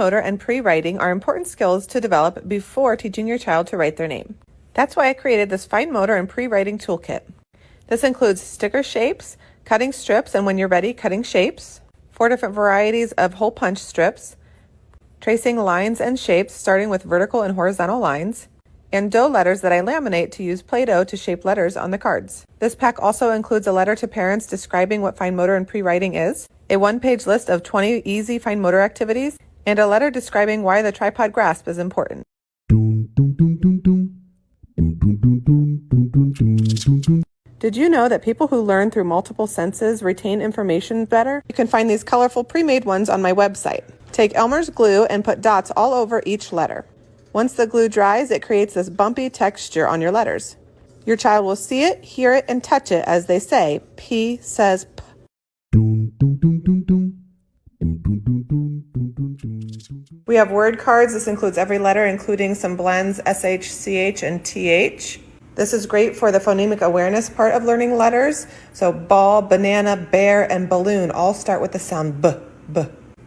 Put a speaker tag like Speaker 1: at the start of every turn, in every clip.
Speaker 1: motor and pre-writing are important skills to develop before teaching your child to write their name. That's why I created this fine motor and pre-writing toolkit. This includes sticker shapes, cutting strips, and when you're ready, cutting shapes, 4 different varieties of hole punch strips, tracing lines and shapes starting with vertical and horizontal lines, and dough letters that I laminate to use Play-Doh to shape letters on the cards. This pack also includes a letter to parents describing what fine motor and pre-writing is, a one-page list of 20 easy fine motor activities, and a letter describing why the tripod grasp is important. Did you know that people who learn through multiple senses retain information better? You can find these colorful pre-made ones on my website. Take Elmer's glue and put dots all over each letter. Once the glue dries, it creates this bumpy texture on your letters. Your child will see it, hear it, and touch it as they say, P says P. We have word cards. This includes every letter, including some blends, SH, CH, and TH. This is great for the phonemic awareness part of learning letters. So ball, banana, bear, and balloon all start with the sound B, B.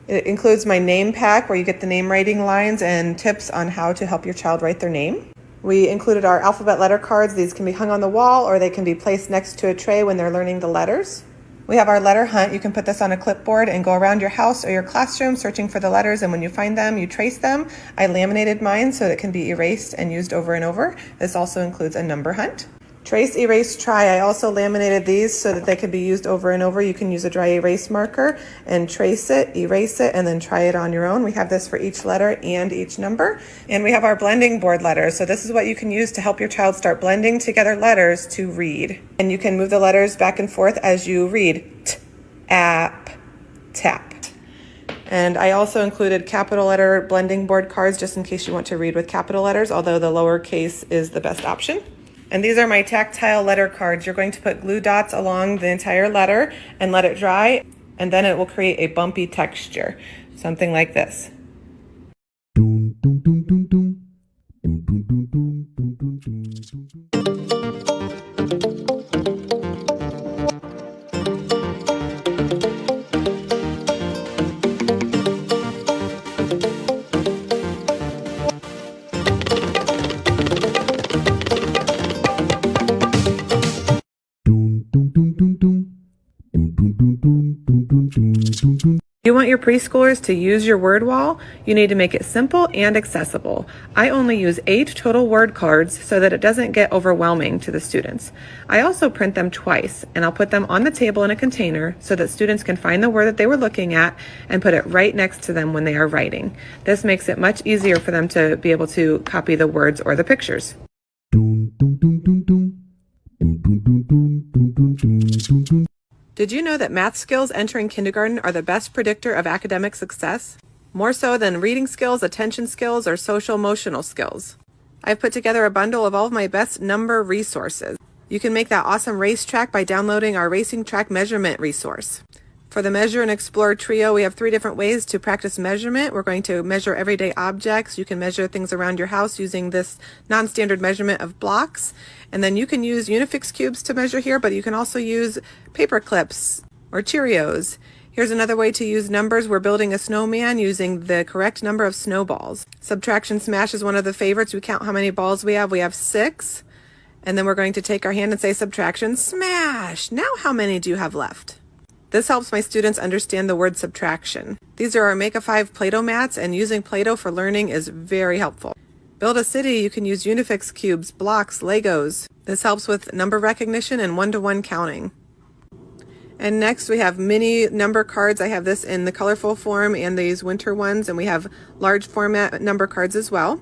Speaker 1: It includes my name pack where you get the name writing lines and tips on how to help your child write their name. We included our alphabet letter cards. These can be hung on the wall or they can be placed next to a tray when they're learning the letters. We have our letter hunt. You can put this on a clipboard and go around your house or your classroom searching for the letters, and when you find them, you trace them. I laminated mine so that it can be erased and used over and over. This also includes a number hunt. Trace, erase, try. I also laminated these so that they could be used over and over. You can use a dry erase marker and trace it, erase it, and then try it on your own. We have this for each letter and each number. And we have our blending board letters. So this is what you can use to help your child start blending together letters to read. And you can move the letters back and forth as you read. T, app, tap. And I also included capital letter blending board cards just in case you want to read with capital letters, although the lowercase is the best option. And these are my tactile letter cards. You're going to put glue dots along the entire letter and let it dry, and then it will create a bumpy texture, something like this. You want your preschoolers to use your word wall? You need to make it simple and accessible. I only use 8 total word cards so that it doesn't get overwhelming to the students. I also print them twice, and I'll put them on the table in a container so that students can find the word that they were looking at and put it right next to them when they are writing. This makes it much easier for them to be able to copy the words or the pictures. Did you know that math skills entering kindergarten are the best predictor of academic success? More so than reading skills, attention skills, or social-emotional skills. I've put together a bundle of all of my best number resources. You can make that awesome race track by downloading our racing track measurement resource. For the Measure and Explore trio, we have 3 different ways to practice measurement. We're going to measure everyday objects. You can measure things around your house using this non-standard measurement of blocks. And then you can use Unifix cubes to measure here, but you can also use paper clips or Cheerios. Here's another way to use numbers. We're building a snowman using the correct number of snowballs. Subtraction smash is one of the favorites. We count how many balls we have. We have 6. And then we're going to take our hand and say subtraction smash. Now how many do you have left? This helps my students understand the word subtraction. These are our Make a 5 Play-Doh mats, and using Play-Doh for learning is very helpful. Build a city. You can use Unifix cubes, blocks, Legos. This helps with number recognition and one-to-one counting. And next we have mini number cards. I have this in the colorful form and these winter ones, and we have large format number cards as well.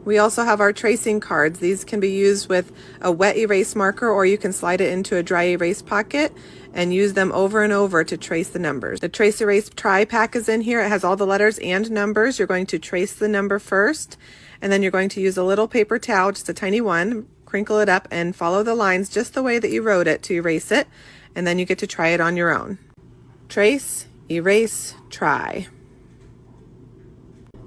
Speaker 1: We also have our tracing cards. These can be used with a wet erase marker, or you can slide it into a dry erase pocket and use them over and over to trace the numbers. The Trace Erase Try pack is in here. It has all the letters and numbers. You're going to trace the number first, and then you're going to use a little paper towel, just a tiny one, crinkle it up and follow the lines just the way that you wrote it to erase it, and then you get to try it on your own. Trace, erase, try.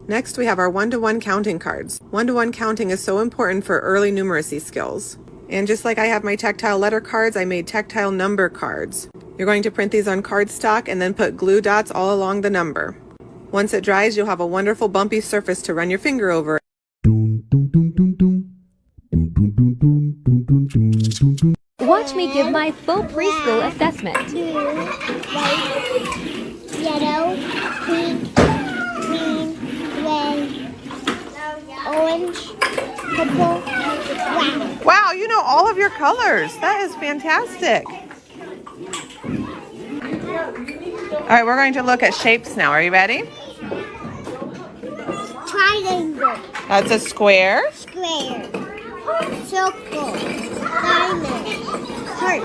Speaker 1: Next, we have our one-to-one counting cards. One-to-one counting is so important for early numeracy skills. And just like I have my tactile letter cards, I made tactile number cards. You're going to print these on cardstock and then put glue dots all along the number. Once it dries, you'll have a wonderful bumpy surface to run your finger over.
Speaker 2: Watch me give my full preschool assessment.
Speaker 3: White, yellow, pink, green, red, orange, purple, brown.
Speaker 1: Wow, you know all of your colors. That is fantastic. All right, we're going to look at shapes now. Are you ready?
Speaker 3: Triangle,
Speaker 1: That's a square.
Speaker 3: square, circle, diamond, heart,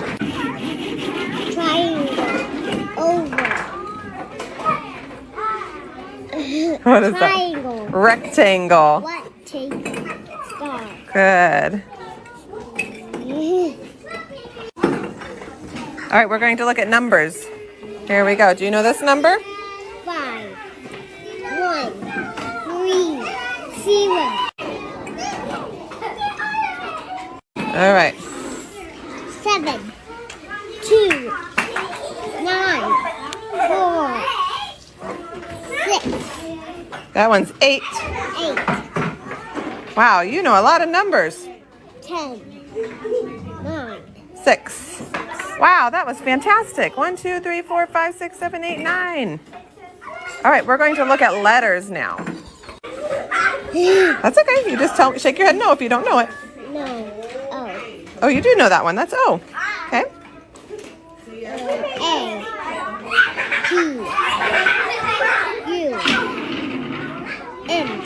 Speaker 3: triangle, oval.
Speaker 1: What is that?
Speaker 3: Triangle,
Speaker 1: Rectangle.
Speaker 3: rectangle, star.
Speaker 1: Good. All right, we're going to look at numbers. Here we go. Do you know this number?
Speaker 3: 5, 1, 3, 0.
Speaker 1: All right.
Speaker 3: 7, 2, 9, 4, 6,
Speaker 1: That one's 8.
Speaker 3: 8,
Speaker 1: Wow, you know a lot of numbers.
Speaker 3: 10, 9.
Speaker 1: 6. Wow, that was fantastic. 1, 2, 3, 4, 5, 6, 7, 8, 9. All right, we're going to look at letters now. That's okay. You just shake your head no if you don't know it.
Speaker 3: No. O.
Speaker 1: Oh, you do know that one. That's O. Okay.
Speaker 3: A. G. U. M.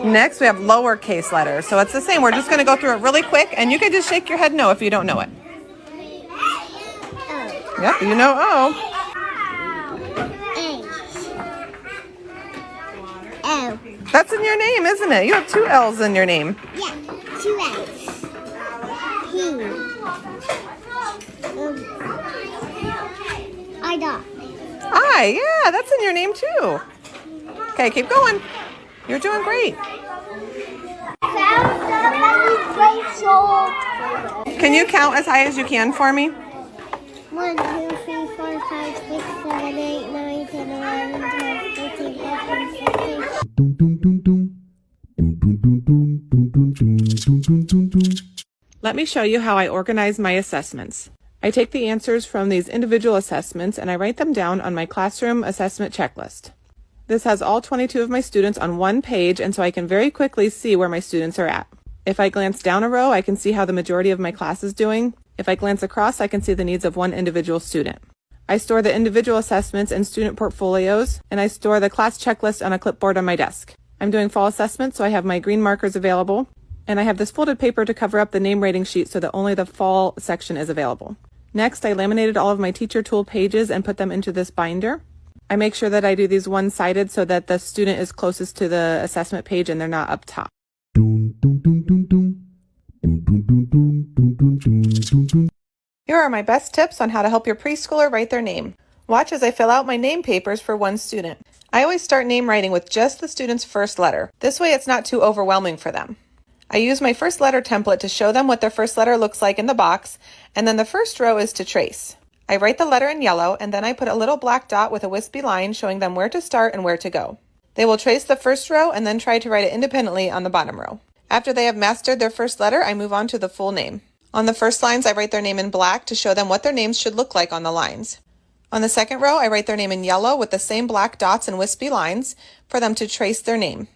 Speaker 1: Next, we have lowercase letters. So it's the same. We're just going to go through it really quick, and you can just shake your head no if you don't know it.
Speaker 3: O.
Speaker 1: Yep, you know O.
Speaker 3: A. L.
Speaker 1: That's in your name, isn't it? You have 2 L's in your name.
Speaker 3: Yeah, 2 L's. P. I dot.
Speaker 1: I, yeah, that's in your name too. Okay, keep going. You're doing great. Can you count as high as you can for me?
Speaker 3: 1, 2, 3, 4, 5, 6, 7, 8, 9, 10, 11, 12, 13, 14, 15.
Speaker 1: Let me show you how I organize my assessments. I take the answers from these individual assessments and I write them down on my classroom assessment checklist. This has all 22 of my students on one page, and so I can very quickly see where my students are at. If I glance down a row, I can see how the majority of my class is doing. If I glance across, I can see the needs of one individual student. I store the individual assessments in student portfolios, and I store the class checklist on a clipboard on my desk. I'm doing fall assessments, so I have my green markers available, and I have this folded paper to cover up the name rating sheet so that only the fall section is available. Next, I laminated all of my teacher tool pages and put them into this binder. I make sure that I do these one-sided so that the student is closest to the assessment page and they're not up top. Here are my best tips on how to help your preschooler write their name. Watch as I fill out my name papers for one student. I always start name writing with just the student's first letter. This way it's not too overwhelming for them. I use my first letter template to show them what their first letter looks like in the box, and then the first row is to trace. I write the letter in yellow, and then I put a little black dot with a wispy line showing them where to start and where to go. They will trace the first row and then try to write it independently on the bottom row. After they have mastered their first letter, I move on to the full name. On the first lines, I write their name in black to show them what their names should look like on the lines. On the second row, I write their name in yellow with the same black dots and wispy lines for them to trace their name.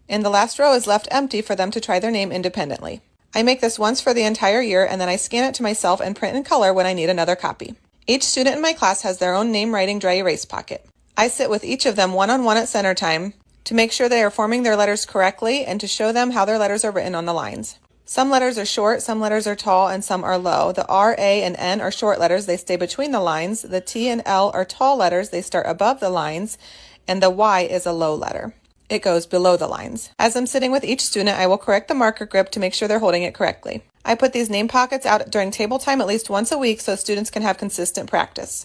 Speaker 1: And the last row is left empty for them to try their name independently. I make this once for the entire year, and then I scan it to myself and print in color when I need another copy. Each student in my class has their own name writing dry erase pocket. I sit with each of them one-on-one at center time to make sure they are forming their letters correctly and to show them how their letters are written on the lines. Some letters are short, some letters are tall, and some are low. The R, A, and N are short letters. They stay between the lines. The T and L are tall letters. They start above the lines. And the Y is a low letter. It goes below the lines. As I'm sitting with each student, I will correct the marker grip to make sure they're holding it correctly. I put these name pockets out during table time at least once a week so students can have consistent practice.